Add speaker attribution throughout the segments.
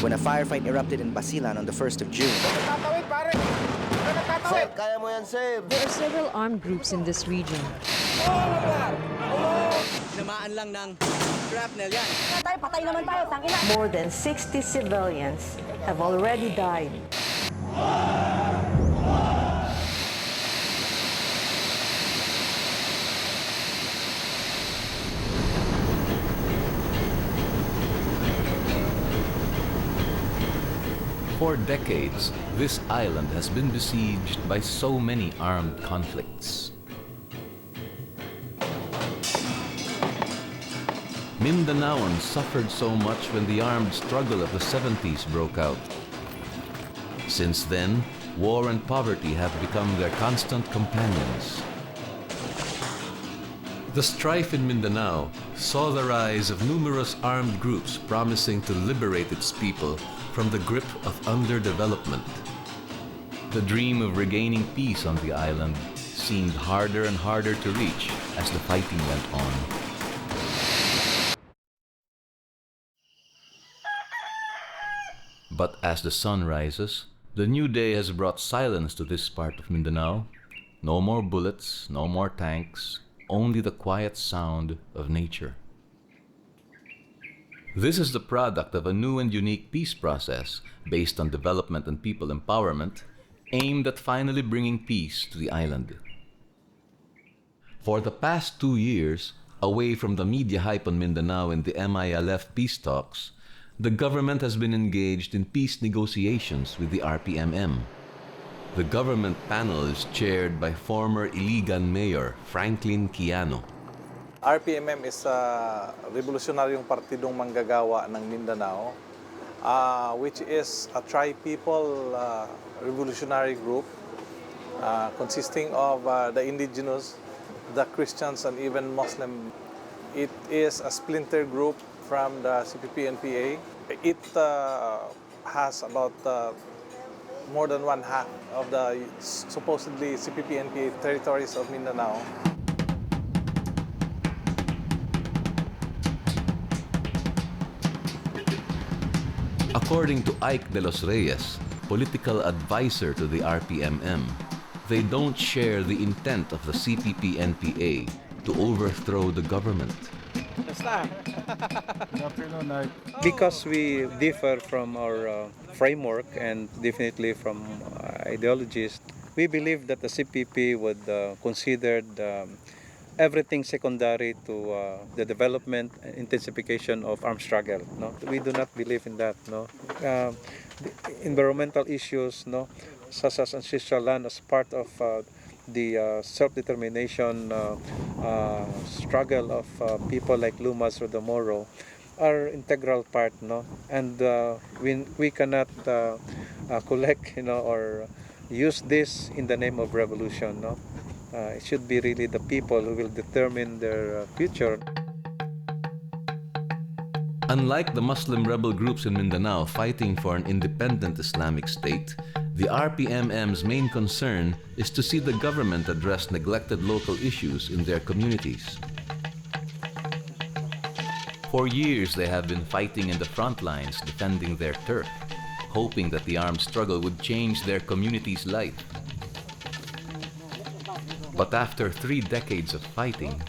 Speaker 1: when a firefight erupted in Basilan on the 1st of June.
Speaker 2: Sir, kaya mo yan, sir.
Speaker 3: There are several armed groups in this region.
Speaker 4: Tinamaan lang ng shrapnel yan.
Speaker 5: Patay naman tayo, tangina.
Speaker 6: More than 60 civilians have already died.
Speaker 7: For decades, this island has been besieged by so many armed conflicts. Mindanaoans suffered so much when the armed struggle of the 70s broke out. Since then, war and poverty have become their constant companions. The strife in Mindanao saw the rise of numerous armed groups promising to liberate its people from the grip of underdevelopment. The dream of regaining peace on the island seemed harder and harder to reach as the fighting went on. But as the sun rises, the new day has brought silence to this part of Mindanao. No more bullets, no more tanks, only the quiet sound of nature. This is the product of a new and unique peace process based on development and people empowerment, aimed at finally bringing peace to the island. For the past 2 years, away from the media hype on Mindanao and the MILF peace talks, the government has been engaged in peace negotiations with the RPMM. The government panel is chaired by former Iligan Mayor Franklin Quiano.
Speaker 8: RPMM is a revolusionaryong partidong manggagawa ng Mindanao, which is a tri-people revolutionary group consisting of the indigenous, the Christians, and even Muslim. It is a splinter group from the CPP-NPA. It has about more than one half of the supposedly CPP-NPA territories of Mindanao.
Speaker 7: According to Ike de los Reyes, political advisor to the RPMM, they don't share the intent of the CPP-NPA to overthrow the government.
Speaker 9: Because we differ from our framework and definitely from ideologies, we believe that the CPP would consider everything secondary to the development and intensification of armed struggle. No? We do not believe in that. No? The environmental issues, no? Such as ancestral land as part of the self-determination struggle of people like Lumas or the Moro are integral part, no? And we cannot collect, or use this in the name of revolution, no? It should be really the people who will determine their future.
Speaker 7: Unlike the Muslim rebel groups in Mindanao fighting for an independent Islamic state, the RPMM's main concern is to see the government address neglected local issues in their communities. For years, they have been fighting in the front lines defending their turf, hoping that the armed struggle would change their community's life. But after 3 decades of fighting,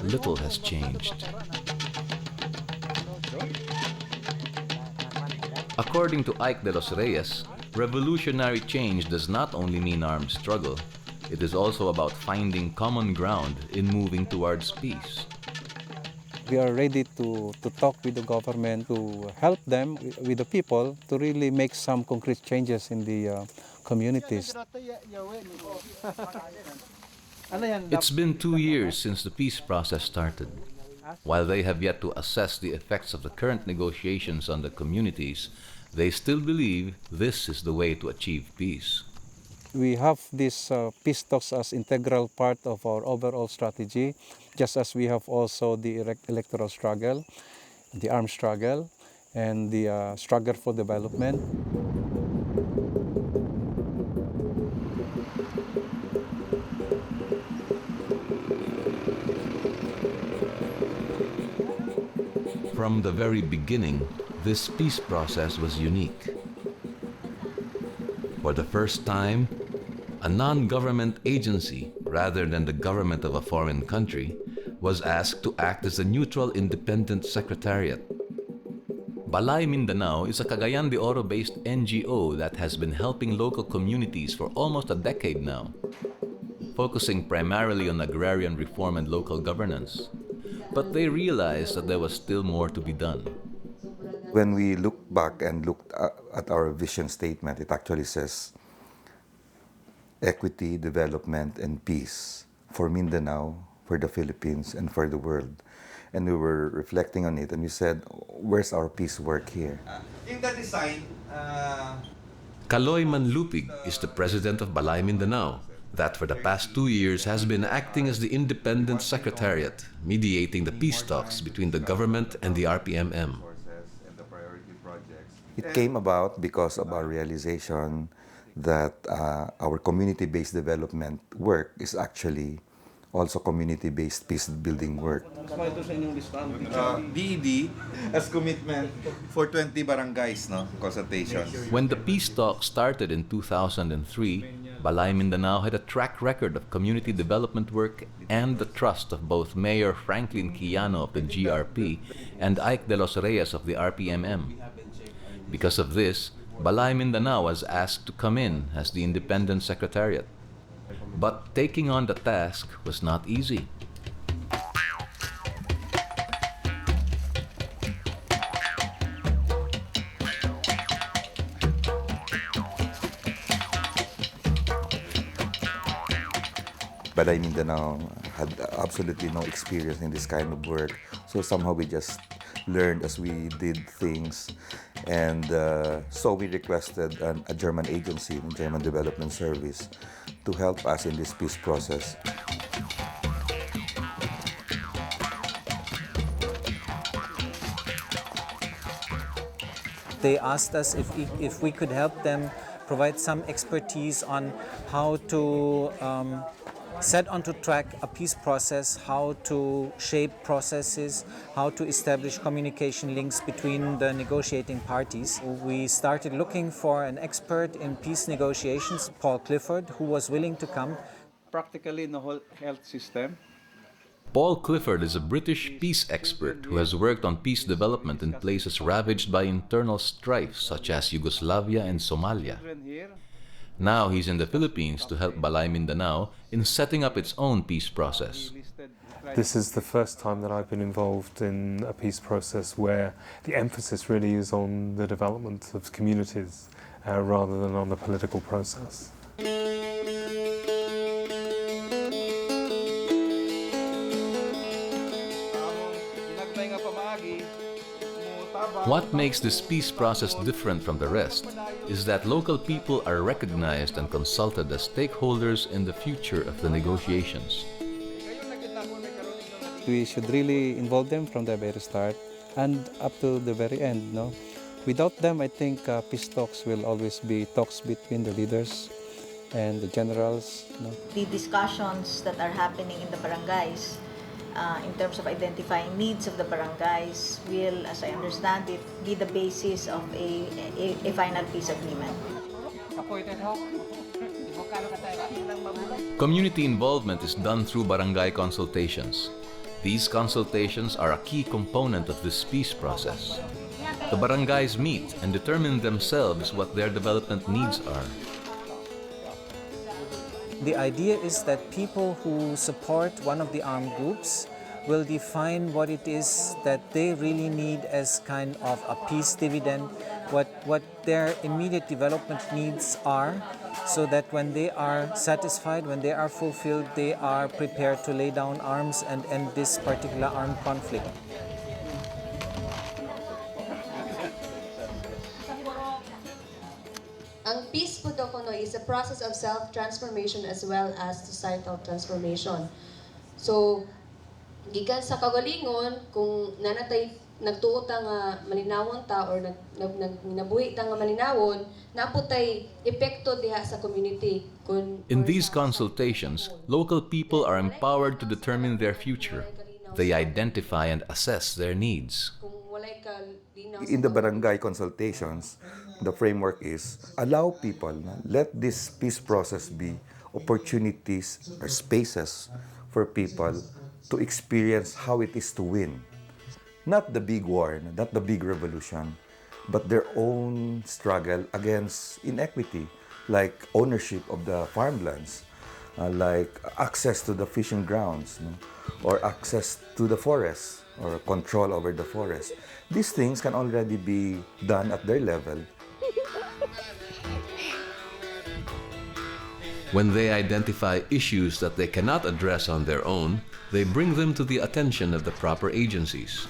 Speaker 7: little has changed. According to Ike de los Reyes, revolutionary change does not only mean armed struggle, it is also about finding common ground in moving towards peace.
Speaker 9: We are ready to talk with the government to help them, with the people, to really make some concrete changes in the communities.
Speaker 7: It's been 2 years since the peace process started. While they have yet to assess the effects of the current negotiations on the communities, they still believe this is the way to achieve peace.
Speaker 9: We have these peace talks as integral part of our overall strategy, just as we have also the electoral struggle, the armed struggle, and the struggle for development.
Speaker 7: From the very beginning, this peace process was unique. For the first time, a non-government agency, rather than the government of a foreign country, was asked to act as a neutral independent secretariat. Balay Mindanao is a Cagayan de Oro-based NGO that has been helping local communities for almost a decade now, focusing primarily on agrarian reform and local governance. But they realized that there was still more to be done.
Speaker 2: When we looked back and looked at our vision statement, it actually says equity, development, and peace for Mindanao, for the Philippines, and for the world. And we were reflecting on it, and we said, where's our peace work here?
Speaker 10: In the design,
Speaker 7: Kaloy Manlupig is the president of Balay Mindanao, that for the past 2 years has been acting as the independent secretariat, mediating the peace talks between the government and the RPMM.
Speaker 2: It came about because of our realization that our community-based development work is actually also community-based peace-building work.
Speaker 10: DED as commitment for 20 barangays, no, consultations.
Speaker 7: When the peace talks started in 2003, Balay Mindanao had a track record of community development work and the trust of both Mayor Franklin Quijano of the GRP and Ike de los Reyes of the RPMM. Because of this, Balay Mindanao was asked to come in as the independent secretariat. But taking on the task was not easy.
Speaker 2: Balay Mindanao had absolutely no experience in this kind of work. So somehow we just learned as we did things. And so we requested a German agency, the German Development Service, to help us in this peace process.
Speaker 11: They asked us if we could help them provide some expertise on how to set onto track a peace process, how to shape processes, how to establish communication links between the negotiating parties. We started looking for an expert in peace negotiations, Paul Clifford, who was willing to come.
Speaker 9: Practically in the whole health system.
Speaker 7: Paul Clifford is a British peace expert who has worked on peace development in places ravaged by internal strife such as Yugoslavia and Somalia. Now he's in the Philippines to help Balay Mindanao in setting up its own peace process.
Speaker 12: This is the first time that I've been involved in a peace process where the emphasis really is on the development of communities rather than on the political process.
Speaker 7: What makes this peace process different from the rest is that local people are recognized and consulted as stakeholders in the future of the negotiations.
Speaker 9: We should really involve them from the very start and up to the very end. No? Without them, I think peace talks will always be talks between the leaders and the generals. No?
Speaker 5: The discussions that are happening in the barangays in terms of identifying needs of the barangays will, as I understand it, be the basis of a final peace agreement.
Speaker 7: Community involvement is done through barangay consultations. These consultations are a key component of this peace process. The barangays meet and determine themselves what their development needs are.
Speaker 11: The idea is that people who support one of the armed groups will define what it is that they really need as kind of a peace dividend, what their immediate development needs are, so that when they are satisfied, when they are fulfilled, they are prepared to lay down arms and end this particular armed conflict.
Speaker 13: Ang peace po daw kuno is a process of self-transformation as well as societal transformation. So, gikan sa kagalingon, kung nanatay nagtuot nga malinawon ta or nabuhi ta nga malinawon, naputay epekto diha sa community.
Speaker 7: In these consultations, local people are empowered to determine their future. They identify and assess their needs.
Speaker 13: Kung walay ka linaw
Speaker 2: In the
Speaker 13: sa
Speaker 2: barangay consultations, the framework is allow people, let this peace process be opportunities or spaces for people to experience how it is to win. Not the big war, not the big revolution, but their own struggle against inequity, like ownership of the farmlands, like access to the fishing grounds, or access to the forest, or control over the forest. These things can already be done at their level.
Speaker 7: When they identify issues that they cannot address on their own, they bring them to the attention of the proper agencies.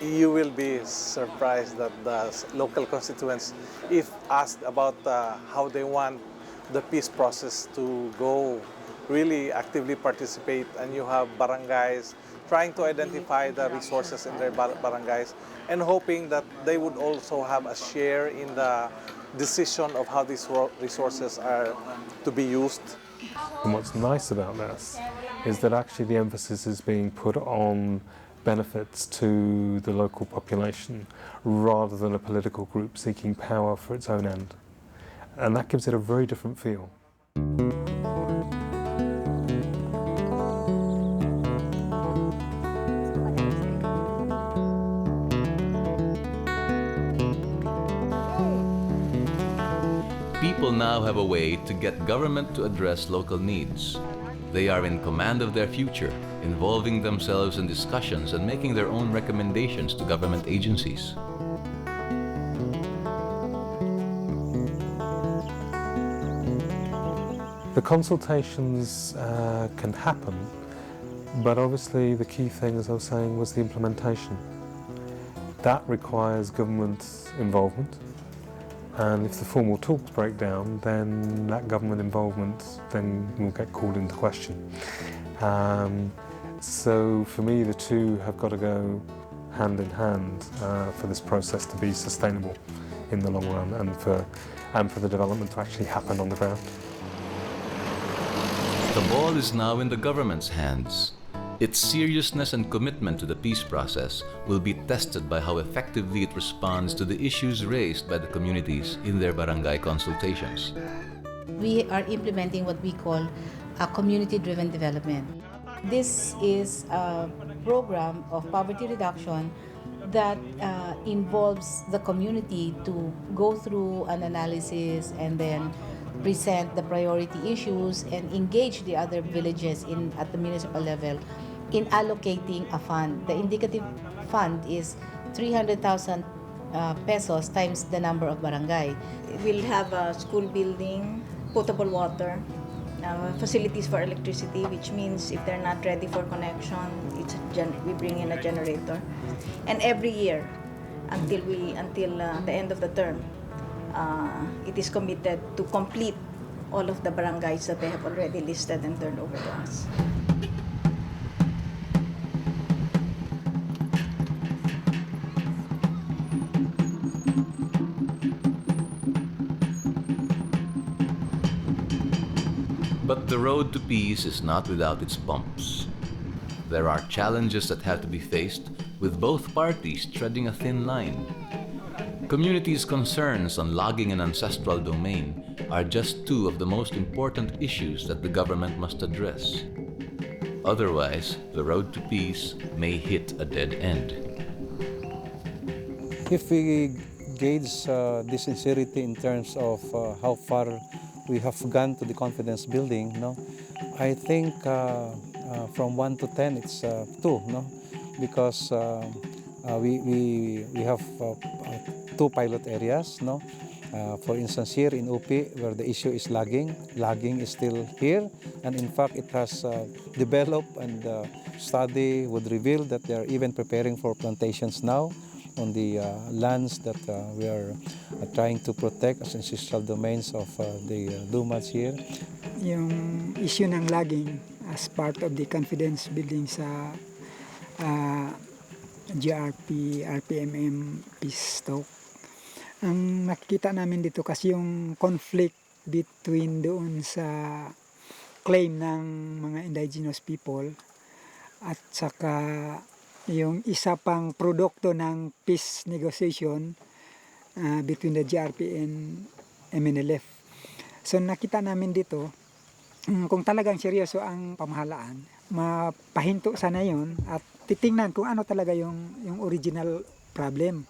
Speaker 8: You will be surprised that the local constituents, if asked about how they want the peace process to go, really actively participate, and you have barangays trying to identify the resources in their barangays and hoping that they would also have a share in the decision of how these resources are to be used.
Speaker 12: And what's nice about this is that actually the emphasis is being put on benefits to the local population rather than a political group seeking power for its own end. And that gives it a very different feel.
Speaker 7: People now have a way to get government to address local needs. They are in command of their future, involving themselves in discussions and making their own recommendations to government agencies.
Speaker 12: The consultations can happen, but obviously the key thing, as I was saying, was the implementation. That requires government involvement, and if the formal talks break down, then that government involvement then will get called into question. So for me, the two have got to go hand in hand for this process to be sustainable in the long run, and for the development to actually happen on the ground.
Speaker 7: The ball is now in the government's hands. Its seriousness and commitment to the peace process will be tested by how effectively it responds to the issues raised by the communities in their barangay consultations.
Speaker 14: We are implementing what we call a community-driven development. This is a program of poverty reduction that involves the community to go through an analysis and then present the priority issues and engage the other villages at the municipal level in allocating a fund. The indicative fund is 300,000 pesos times the number of barangay.
Speaker 5: We'll have a school building, potable water, facilities for electricity, which means if they're not ready for connection, we bring in a generator. And every year, until the end of the term, it is committed to complete all of the barangays that they have already listed and turned over to us.
Speaker 7: But the road to peace is not without its bumps. There are challenges that have to be faced, with both parties treading a thin line. Communities' concerns on logging an ancestral domain are just two of the most important issues that the government must address. Otherwise, the road to peace may hit a dead end.
Speaker 9: If we gauge the sincerity in terms of how far we have gone to the confidence building, I think from 1 to 10 it's 2, because we have 2 pilot areas, for instance here in UP, where the issue is logging is still here, and in fact it has developed, and study would reveal that they are even preparing for plantations now on the lands that we are trying to protect as ancestral domains of the Dumads here.
Speaker 15: Yung issue ng logging as part of the confidence building sa GRP-RPMM peace talk. Ang nakikita namin dito kasi yung conflict between doon sa claim ng mga indigenous people at saka yung isa pang produkto ng peace negotiation between the GRP and MNLF. So nakita namin dito, kung talagang seryoso ang pamahalaan, mapahinto sana yun at titingnan kung ano talaga yung original problem.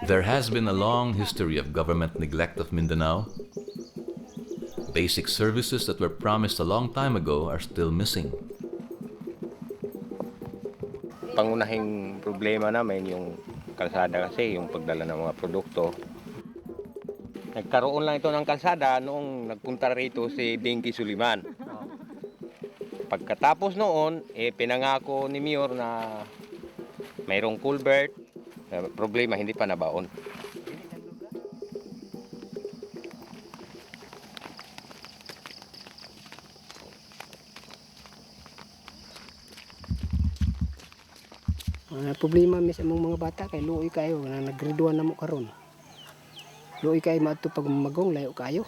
Speaker 7: There has been a long history of government neglect of Mindanao. Basic services that were promised a long time ago are still missing.
Speaker 16: Pangunahing problema namin yung kalsada kasi, yung pagdala ng mga produkto. Nagkaroon lang ito ng kalsada noong nagpunta rito si Binky Suliman. Pagkatapos noon, pinangako ni Mayor na mayroong culvert. Problema, hindi pa nabaon.
Speaker 17: Problema mis among mga bata kay luoy kayo na naggraduan na mo karon. Luoy kayo maadto pag mamagong layo kayo.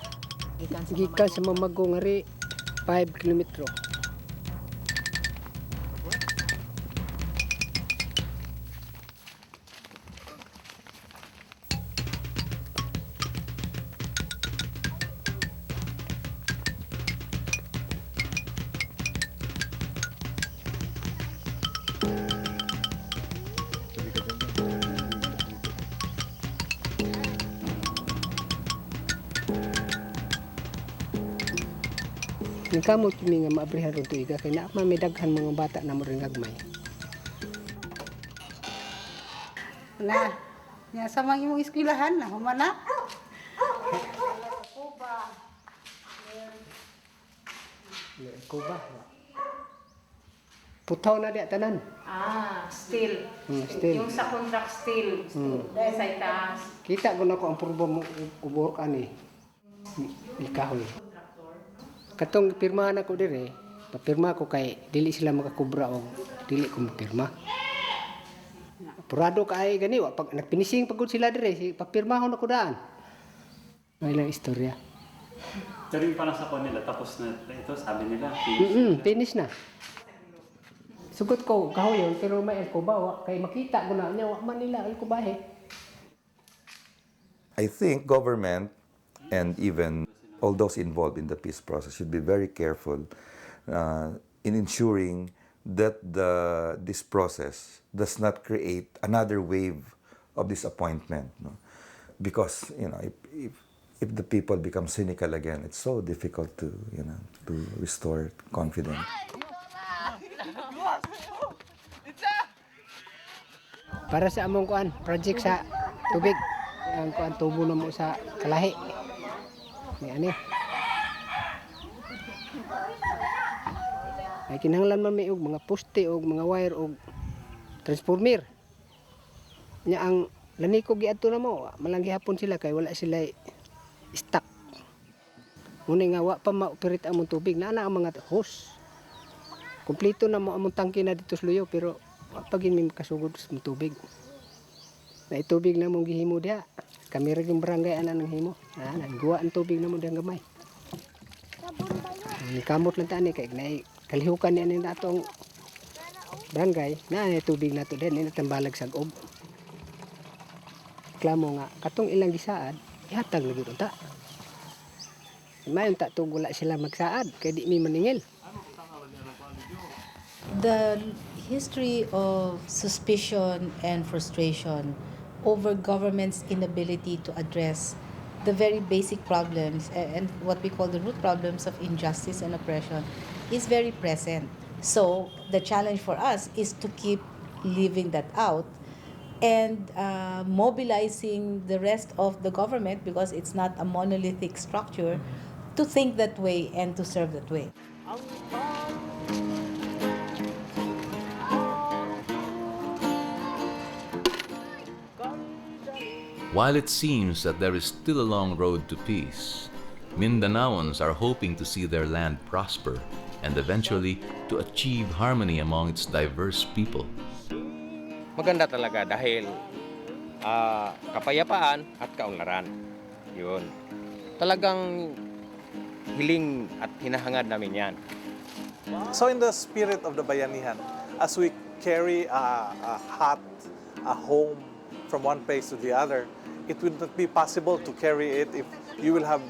Speaker 17: Gikan sa mamagong ari 5 kilometro. Yung kamot yung nga maabrihan ron tuiga kay na may daghan mga bata na mo rin gagmay.
Speaker 18: Na, nya sa mga imong eskwelahan na humana.
Speaker 17: Kuba. Putaw na diya tanan.
Speaker 18: Steel.
Speaker 17: Steel.
Speaker 18: Yung sa contract steel. Dahil sa itaas.
Speaker 17: Kita ko na ko ang purba mo ubor ani. Ikahoy. Katong pirmahan ako dire, papirma ko kay dili sila makakubra og dili ko magpirma. Purado kay gani wa pag nagpinising pagud sila dire, papirmahon ako daan. May lang istorya.
Speaker 19: Pero yung parang sa nila tapos na ito, sabi nila
Speaker 17: finish na. Sugot ko kahoyon pero may ko ba kay makita ko na nya wa man nila ko bahe.
Speaker 2: I think government and even all those involved in the peace process should be very careful in ensuring that this process does not create another wave of disappointment. No? Because if the people become cynical again, it's so difficult to restore confidence.
Speaker 17: Para sa among kuan project sa tubig, ang kuan tubo na mo sa Kalahi. Ni ani. Ay kinahanglan man may og mga poste og mga wire og transformer. Nya ang lani ko giadto na mo, malanggi hapon sila kay wala sila stock. Muna nga wa pa ma-operate among tubig na ang mga hose. Kompleto na mo among tangke na dito sa luyo pero wa pa gid mi makasugod sa tubig. Na itubig na mong gihimo diha. Kami rin yung barangay ana nang himo. Nagguwa ang tubig na mo diyang gamay. Kamot lang tani kay kalihukan ni ani natong barangay na tubig na to din ni tambalag sa gob. Klamo nga katong ilang gisaad ihatag lagi unta. Mayon ta tug wala sila magsaad kay di mi maningil.
Speaker 14: The history of suspicion and frustration over government's inability to address the very basic problems and what we call the root problems of injustice and oppression is very present. So the challenge for us is to keep living that out and mobilizing the rest of the government, because it's not a monolithic structure, to think that way and to serve that way.
Speaker 7: While it seems that there is still a long road to peace, Mindanaoans are hoping to see their land prosper and eventually to achieve harmony among its diverse people.
Speaker 16: Maganda talaga dahil kapayapaan at kaunlaran. Yun. talagang hiling at hinahangad namin yan.
Speaker 8: So in the spirit of the bayanihan, as we carry a hut, a home from one place to the other, it would not be possible to carry it if you will have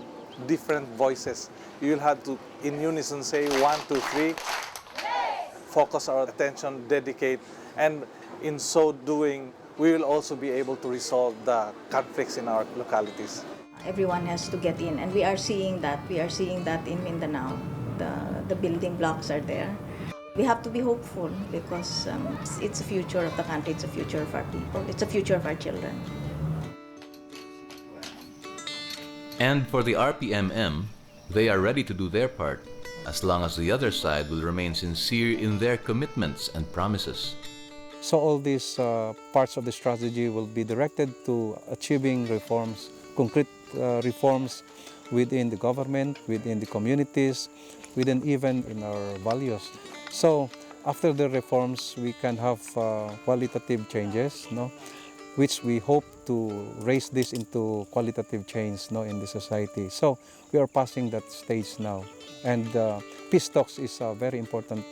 Speaker 8: different voices. You will have to, in unison, say 1, 2, 3, focus our attention, dedicate, and in so doing, we will also be able to resolve the conflicts in our localities.
Speaker 5: Everyone has to get in, and we are seeing that. We are seeing that in Mindanao. The building blocks are there. We have to be hopeful because it's the future of the country, it's the future of our people, it's the future of our children.
Speaker 7: And for the RPMM, they are ready to do their part, as long as the other side will remain sincere in their commitments and promises.
Speaker 9: So all these parts of the strategy will be directed to achieving reforms, concrete reforms within the government, within the communities, within even in our values. So after the reforms, we can have qualitative changes, no? Which we hope to raise this into qualitative change, no, in the society. So we are passing that stage now. And peace talks is a very important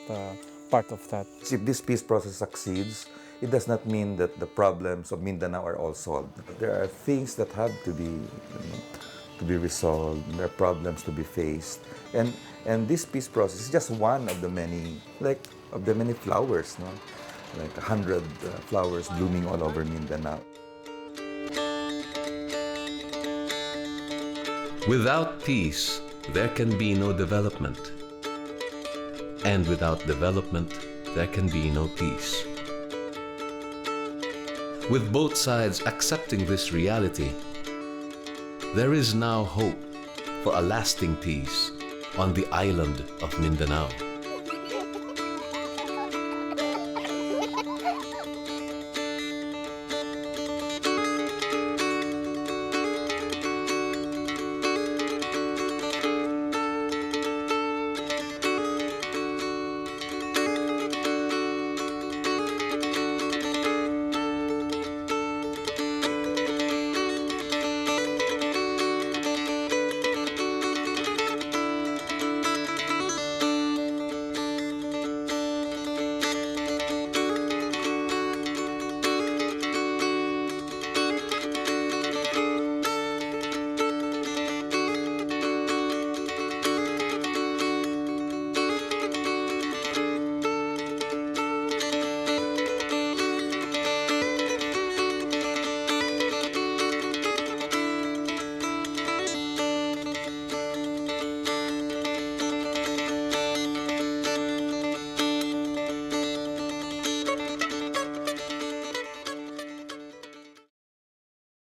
Speaker 9: part of that.
Speaker 2: If this peace process succeeds, it does not mean that the problems of Mindanao are all solved. There are things that have to be resolved. There are problems to be faced, and this peace process is just one of the many, flowers, no, like 100 flowers blooming all over Mindanao.
Speaker 7: Without peace, there can be no development. And without development, there can be no peace. With both sides accepting this reality, there is now hope for a lasting peace on the island of Mindanao.